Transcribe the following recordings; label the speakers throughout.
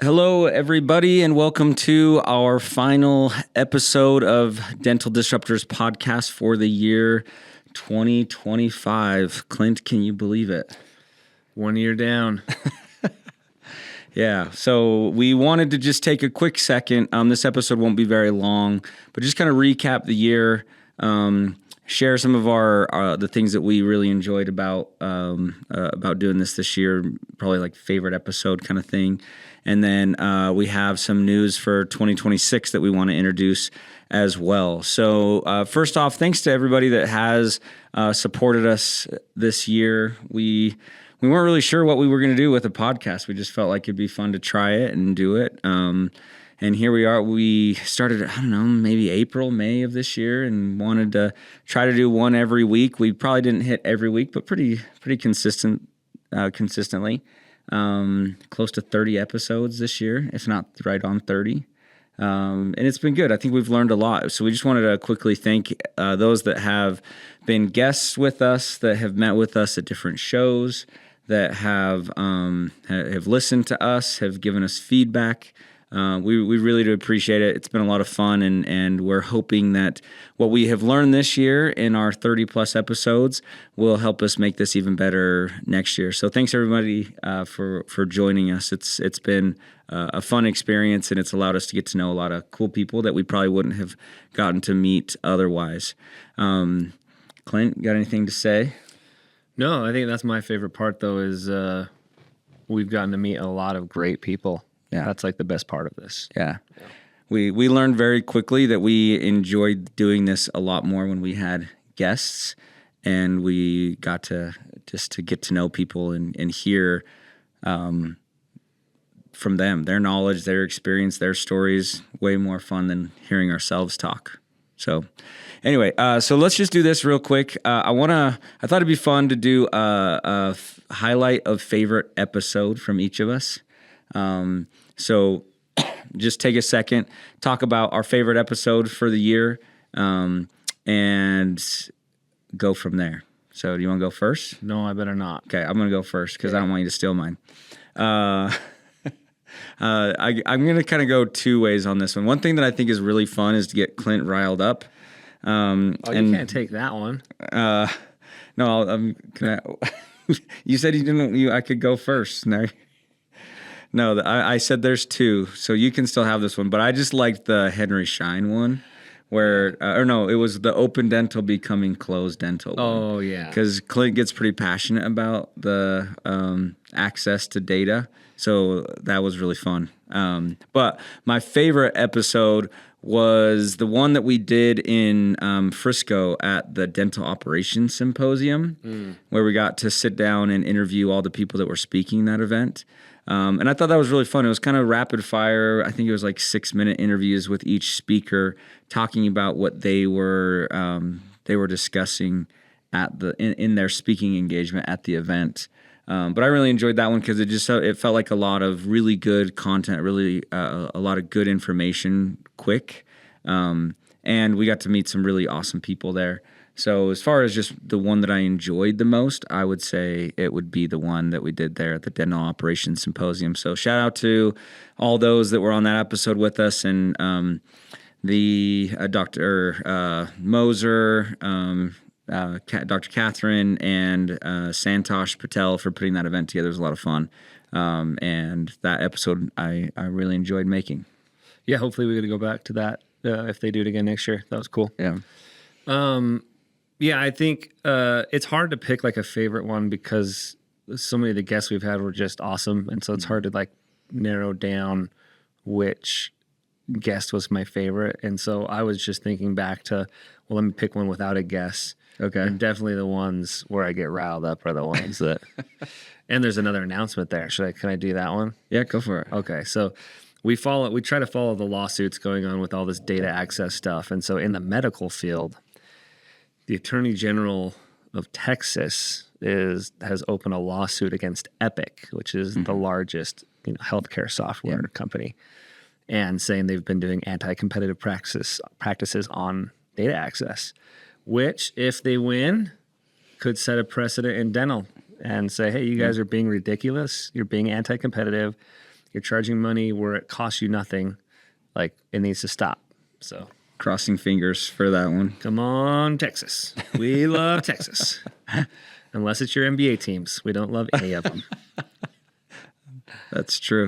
Speaker 1: Hello, everybody, and welcome to our final episode of Dental Disruptors Podcast for the year 2025. Clint, can you believe it?
Speaker 2: 1 year down.
Speaker 1: Yeah, so we wanted to just take a quick second. This episode won't be very long, but just kind of recap the year, share some of our the things that we really enjoyed about doing this year, probably like favorite episode kind of thing. And then we have some news for 2026 that we want to introduce as well. So first off, thanks to everybody that has supported us this year. We weren't really sure what we were going to do with the podcast. We just felt like it'd be fun to try it and do it. And here we are. We started, I don't know, maybe April, May of this year, and wanted to try to do one every week. We probably didn't hit every week, but pretty consistently. Close to 30 episodes this year, if not right on 30. And it's been good. I think we've learned a lot. So we just wanted to quickly thank those that have been guests with us, that have met with us at different shows, that have listened to us, have given us feedback. We really do appreciate it. It's been a lot of fun, and we're hoping that what we have learned this year in our 30-plus episodes will help us make this even better next year. So thanks, everybody, for joining us. It's been a fun experience, and it's allowed us to get to know a lot of cool people that we probably wouldn't have gotten to meet otherwise. Clint, got anything to say?
Speaker 2: No, I think that's my favorite part, though, is we've gotten to meet a lot of great people. Yeah, that's like the best part of this.
Speaker 1: Yeah. We learned very quickly that we enjoyed doing this a lot more when we had guests, and we got to just to get to know people and hear from them, their knowledge, their experience, their stories. Way more fun than hearing ourselves talk. So anyway, so let's just do this real quick. I thought it'd be fun to do a highlight of favorite episode from each of us. So just take a second, talk about our favorite episode for the year, and go from there. So do you want to go first?
Speaker 2: No, I better not.
Speaker 1: Okay, I'm going to go first because I don't want you to steal mine. I'm going to kind of go two ways on this one. One thing that I think is really fun is to get Clint riled up.
Speaker 2: You can't take that one.
Speaker 1: No, you said you didn't. I could go first. No, I said there's two, so you can still have this one. But I just liked the Henry Schein one, where it was the open dental becoming closed dental one.
Speaker 2: Oh yeah,
Speaker 1: because Clint gets pretty passionate about the access to data, so that was really fun. But my favorite episode was the one that we did in Frisco at the Dental Operations Symposium, where we got to sit down and interview all the people that were speaking that event. And I thought that was really fun. It was kind of rapid fire. I think it was like 6-minute interviews with each speaker talking about what they were discussing at in their speaking engagement at the event. But I really enjoyed that one because it felt like a lot of really good content, really a lot of good information, quick. And we got to meet some really awesome people there. So as far as just the one that I enjoyed the most, I would say it would be the one that we did there at the Dental Operations Symposium. So shout out to all those that were on that episode with us, and the Dr. Moser, Dr. Catherine, and Santosh Patel for putting that event together. It was a lot of fun. And that episode I really enjoyed making.
Speaker 2: Yeah, hopefully we get to go back to that if they do it again next year. That was cool.
Speaker 1: Yeah.
Speaker 2: Yeah, I think it's hard to pick like a favorite one because so many of the guests we've had were just awesome, and so it's hard to like narrow down which guest was my favorite. And so I was just thinking back to, well, let me pick one without a guess.
Speaker 1: Okay.
Speaker 2: And definitely the ones where I get riled up are the ones that. And there's another announcement there. Can I do that one?
Speaker 1: Yeah, go for it.
Speaker 2: Okay, so we try to follow the lawsuits going on with all this data access stuff, and so in the medical field, the Attorney General of Texas has opened a lawsuit against Epic, which is the largest healthcare software company, and saying they've been doing anti-competitive practices on data access, which, if they win, could set a precedent in dental and say, hey, you guys are being ridiculous. You're being anti-competitive. You're charging money where it costs you nothing. Like, it needs to stop. So
Speaker 1: Crossing fingers for that one.
Speaker 2: come on, Texas. We love Texas. Unless it's your NBA teams. We don't love any of them.
Speaker 1: That's true.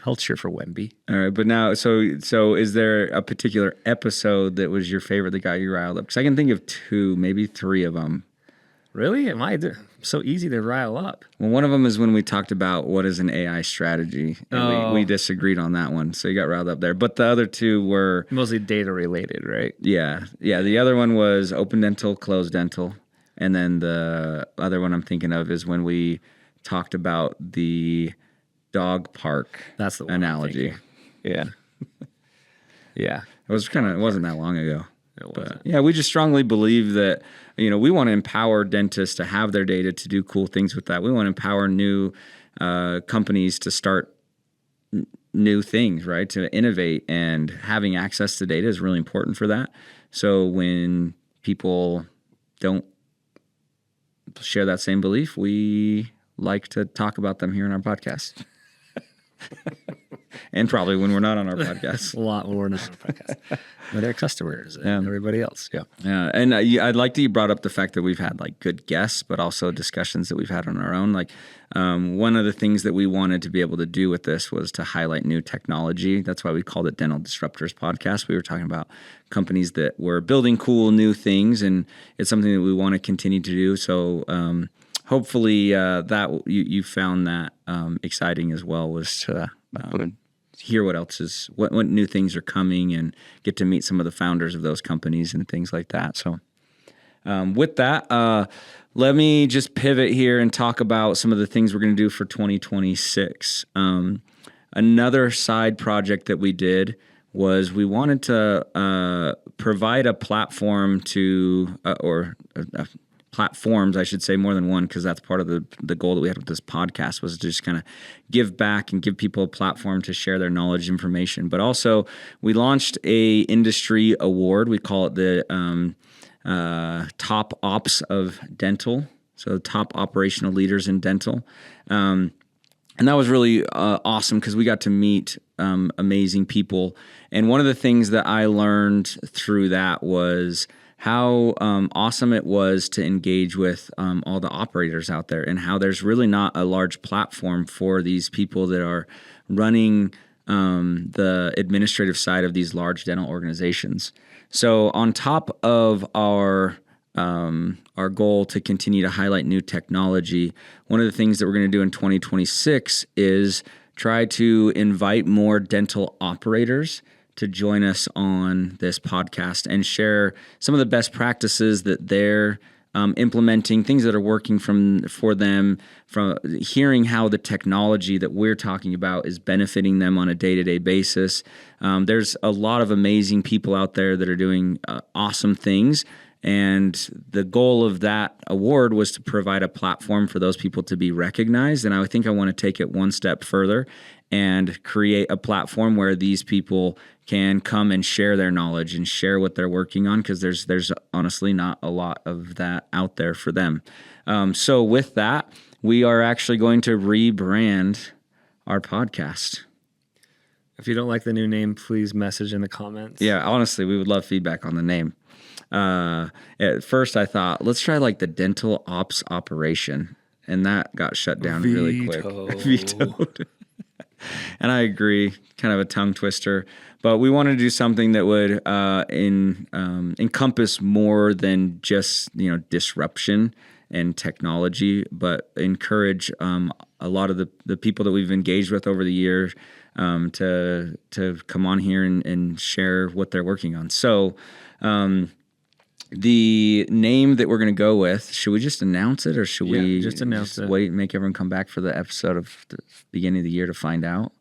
Speaker 2: I'll cheer for Wemby.
Speaker 1: All right, but now, so is there a particular episode that was your favorite that got you riled up? Because I can think of 2, maybe 3 of them.
Speaker 2: Really? Am I so easy to rile up?
Speaker 1: Well, one of them is when we talked about what is an AI strategy, and we disagreed on that one, so you got riled up there. But the other 2 were
Speaker 2: mostly data related, right?
Speaker 1: Yeah. The other one was open dental, closed dental, and then the other one I'm thinking of is when we talked about the dog park.
Speaker 2: That's the one
Speaker 1: analogy.
Speaker 2: Yeah. Yeah.
Speaker 1: It wasn't that long ago.
Speaker 2: It wasn't.
Speaker 1: But yeah, we just strongly believe that, we want to empower dentists to have their data to do cool things with that. We want to empower new companies to start new things, right? To innovate, and having access to data is really important for that. So when people don't share that same belief, we like to talk about them here in our podcast. And probably when we're not on our podcast.
Speaker 2: A lot when we're not on our podcast. But they're customers and everybody else. Yeah.
Speaker 1: Yeah. And I'd like that you brought up the fact that we've had like good guests, but also discussions that we've had on our own. Like one of the things that we wanted to be able to do with this was to highlight new technology. That's why we called it Dental Disruptors Podcast. We were talking about companies that were building cool new things, and it's something that we want to continue to do. So hopefully that you found that exciting as well, was to hear what new things are coming and get to meet some of the founders of those companies and things like that. So with that, let me just pivot here and talk about some of the things we're going to do for 2026. Another side project that we did was we wanted to provide a platform to platforms, I should say, more than one, because that's part of the goal that we had with this podcast, was to just kind of give back and give people a platform to share their knowledge, information. But also, we launched a industry award. We call it the Top Ops of Dental, so top operational leaders in dental. And that was really awesome because we got to meet amazing people. And one of the things that I learned through that was how awesome it was to engage with all the operators out there, and how there's really not a large platform for these people that are running the administrative side of these large dental organizations. So on top of our goal to continue to highlight new technology, one of the things that we're going to do in 2026 is try to invite more dental operators to join us on this podcast and share some of the best practices that they're implementing, things that are working for them, from hearing how the technology that we're talking about is benefiting them on a day-to-day basis. There's a lot of amazing people out there that are doing awesome things. And the goal of that award was to provide a platform for those people to be recognized. And I think I want to take it one step further and create a platform where these people can come and share their knowledge and share what they're working on, because there's honestly not a lot of that out there for them. So with that, we are actually going to rebrand our podcast.
Speaker 2: If you don't like the new name, please message in the comments.
Speaker 1: Yeah, honestly, we would love feedback on the name. At first I thought, let's try like the Dental Ops Operation, and that got shut down really quick. Vetoed. And I agree, kind of a tongue twister, but we wanted to do something that would encompass more than just disruption and technology, but encourage a lot of the people that we've engaged with over the years to come on here and share what they're working on. So the name that we're going to go with, should we just announce it, or should we
Speaker 2: just announce it?
Speaker 1: Wait and make everyone come back for the episode of the beginning of the year to find out?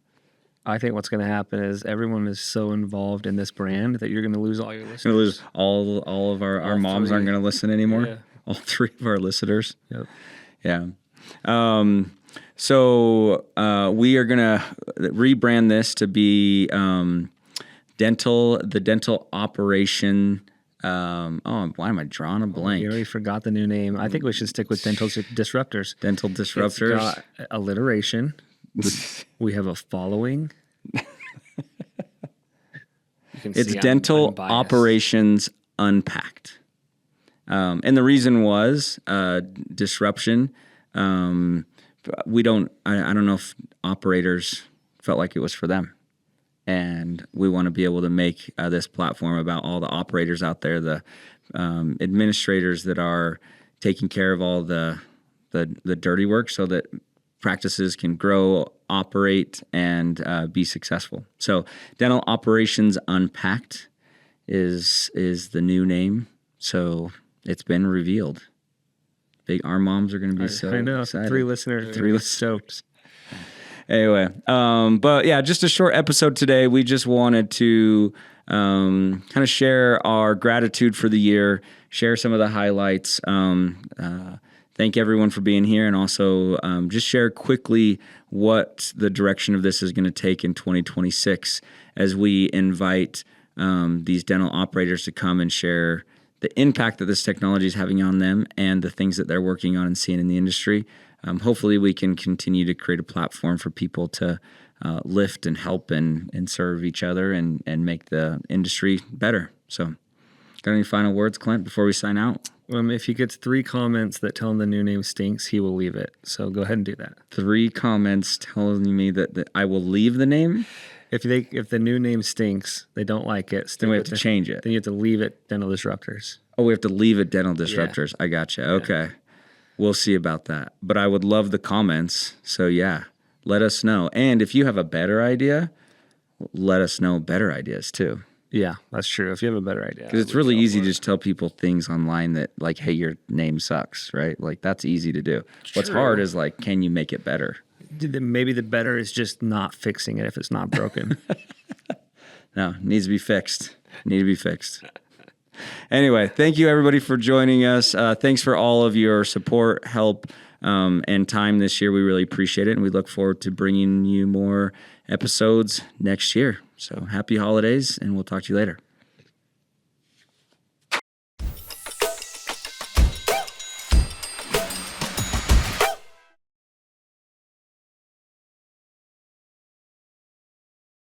Speaker 2: I think what's going to happen is everyone is so involved in this brand that you're going to lose all your listeners.
Speaker 1: You're going to lose all of our moms aren't going to listen anymore. Yeah. All 3 of our listeners.
Speaker 2: Yep.
Speaker 1: Yeah. So we are going to rebrand this to be the Dental Operation. Why am I drawing a blank?
Speaker 2: You already forgot the new name. I think we should stick with Dental Disruptors.
Speaker 1: Dental Disruptors.
Speaker 2: It's got alliteration. We have a following.
Speaker 1: It's Dental Operations Unpacked. And the reason was disruption. I don't know if operators felt like it was for them. And we want to be able to make this platform about all the operators out there, the administrators that are taking care of all the dirty work so that practices can grow, operate, and be successful. So Dental Operations Unpacked is the new name. So it's been revealed. Our moms are going to be so excited.
Speaker 2: 3 listeners. Stoked.
Speaker 1: Anyway, but yeah, just a short episode today. We just wanted to kind of share our gratitude for the year, share some of the highlights, thank everyone for being here, and also just share quickly what the direction of this is going to take in 2026 as we invite these dental operators to come and share the impact that this technology is having on them and the things that they're working on and seeing in the industry. Hopefully we can continue to create a platform for people to lift and help and serve each other and make the industry better. So got any final words, Clint, before we sign out?
Speaker 2: If he gets 3 comments that tell him the new name stinks, he will leave it. So go ahead and do that.
Speaker 1: 3 comments telling me that I will leave the name?
Speaker 2: If the new name stinks, they don't like it.
Speaker 1: Then we have to change it.
Speaker 2: Then you have to leave it Dental Disruptors.
Speaker 1: Oh, we have to leave it Dental Disruptors. Yeah. I gotcha. Okay. Yeah. We'll see about that. But I would love the comments. So yeah, let us know. And if you have a better idea, let us know better ideas too.
Speaker 2: Yeah, that's true. If you have a better idea.
Speaker 1: Because it's really easy to just tell people things online that like, hey, your name sucks, right? Like that's easy to do. What's hard is like, can you make it better?
Speaker 2: Maybe the better is just not fixing it if it's not broken.
Speaker 1: No, it needs to be fixed. Anyway, thank you everybody for joining us. Thanks for all of your support, help, and time this year. We really appreciate it, and we look forward to bringing you more episodes next year. So happy holidays, and we'll talk to you later.